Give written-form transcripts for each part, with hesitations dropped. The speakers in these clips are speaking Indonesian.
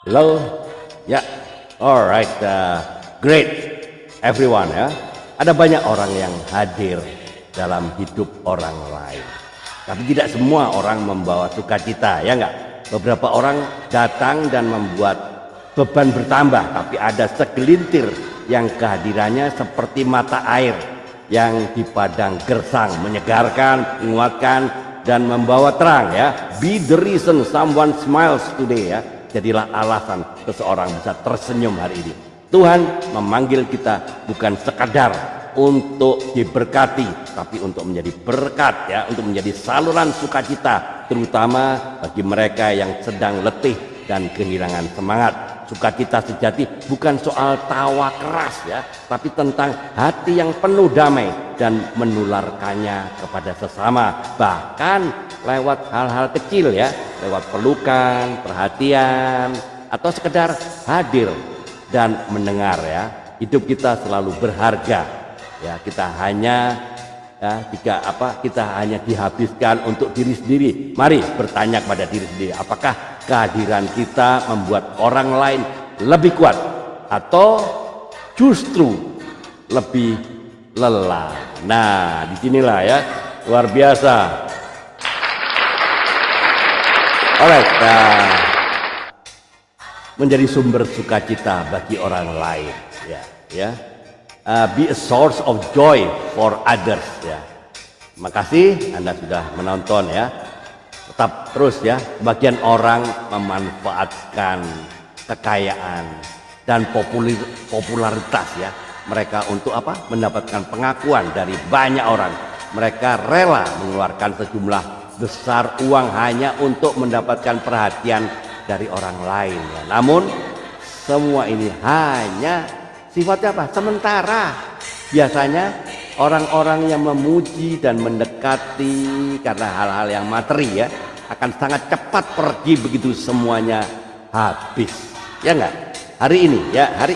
Hello, ya, alright, great, everyone ya. Ada banyak orang yang hadir dalam hidup orang lain, tapi tidak semua orang membawa sukacita, ya enggak? Beberapa orang datang dan membuat beban bertambah, tapi ada segelintir yang kehadirannya seperti mata air yang di padang gersang, menyegarkan, menguatkan, dan membawa terang ya. Be the reason someone smiles today ya. Jadilah alasan seseorang bisa tersenyum hari ini. Tuhan memanggil kita bukan sekadar untuk diberkati, tapi untuk menjadi berkat ya, untuk menjadi saluran sukacita, terutama bagi mereka yang sedang letih dan kehilangan semangat. Sukacita sejati bukan soal tawa keras ya, tapi tentang hati yang penuh damai dan menularkannya kepada sesama, bahkan lewat hal-hal kecil ya, lewat pelukan, perhatian, atau sekedar hadir dan mendengar ya. Hidup kita selalu berharga ya, kita hanya kita hanya dihabiskan untuk diri sendiri. Mari bertanya kepada diri sendiri, apakah kehadiran kita membuat orang lain lebih kuat atau justru lebih lelah? Nah, disinilah ya, luar biasa. Alright, menjadi sumber sukacita bagi orang lain ya. Be a source of joy for others ya. Terima kasih Anda sudah menonton ya. Tetap terus ya, sebagian orang memanfaatkan kekayaan dan popularitas ya mereka untuk apa? Mendapatkan pengakuan dari banyak orang. Mereka rela mengeluarkan sejumlah besar uang hanya untuk mendapatkan perhatian dari orang lain ya. Namun semua ini hanya sifatnya apa? Sementara. Biasanya orang-orang yang memuji dan mendekati karena hal-hal yang materi ya akan sangat cepat pergi begitu semuanya habis. Ya enggak? Hari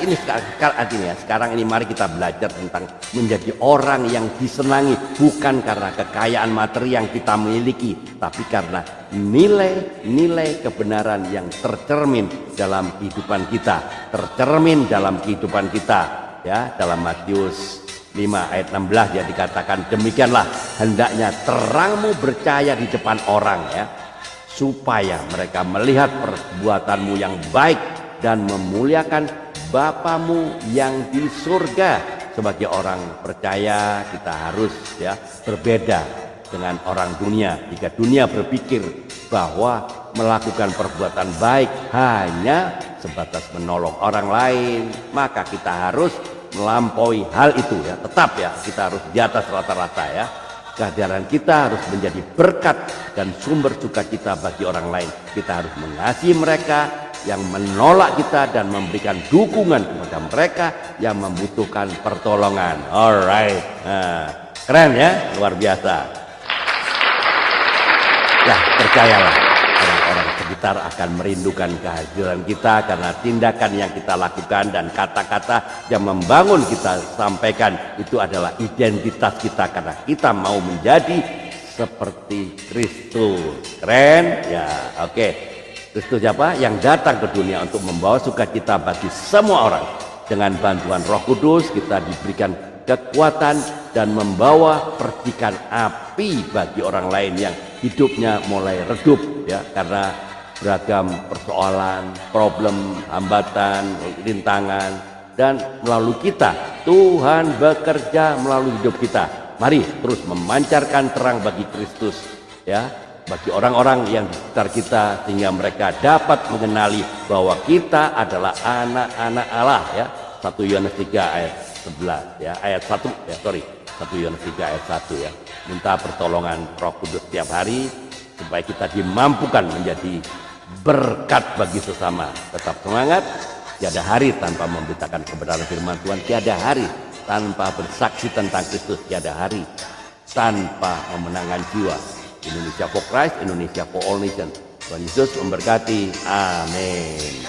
ini sekarang ini mari kita belajar tentang menjadi orang yang disenangi, bukan karena kekayaan materi yang kita miliki, tapi karena nilai-nilai kebenaran yang tercermin dalam kehidupan kita, ya. Dalam Matius 5 ayat 16 ya dikatakan, demikianlah hendaknya terangmu bercahaya di depan orang ya, supaya mereka melihat perbuatanmu yang baik dan memuliakan Bapamu yang di surga. Sebagai orang percaya kita harus ya berbeda dengan orang dunia. Jika dunia berpikir bahwa melakukan perbuatan baik hanya sebatas menolong orang lain, maka kita harus melampaui hal itu ya. Tetap ya, kita harus di atas rata-rata ya. Kehadiran kita harus menjadi berkat dan sumber sukacita bagi orang lain. Kita harus mengasihi mereka yang menolak kita dan memberikan dukungan kepada mereka yang membutuhkan pertolongan. Alright, keren ya, luar biasa. Ya, percayalah, orang-orang sekitar akan merindukan kehadiran kita karena tindakan yang kita lakukan dan kata-kata yang membangun kita sampaikan itu adalah identitas kita, karena kita mau menjadi seperti Kristus. Keren ya, oke. Kristus siapa? Yang datang ke dunia untuk membawa sukacita bagi semua orang. Dengan bantuan Roh Kudus kita diberikan kekuatan dan membawa percikan api bagi orang lain yang hidupnya mulai redup ya, karena beragam persoalan, problem, hambatan, rintangan, dan melalui kita Tuhan bekerja melalui hidup kita. Mari terus memancarkan terang bagi Kristus ya, bagi orang-orang yang di sekitar kita, sehingga mereka dapat mengenali bahwa kita adalah anak-anak Allah ya. 1 Yohanes 3 ayat 11 ya, ayat 1 ya, 1 Yohanes 3 ayat 1 ya. Minta pertolongan Roh Kudus setiap hari supaya kita dimampukan menjadi berkat bagi sesama. Tetap semangat, tiada hari tanpa memberitakan kebenaran firman Tuhan, tiada hari tanpa bersaksi tentang Kristus, tiada hari tanpa memenangkan jiwa. Indonesia for Christ, Indonesia for all nations. Tuhan Yesus memberkati. Amin.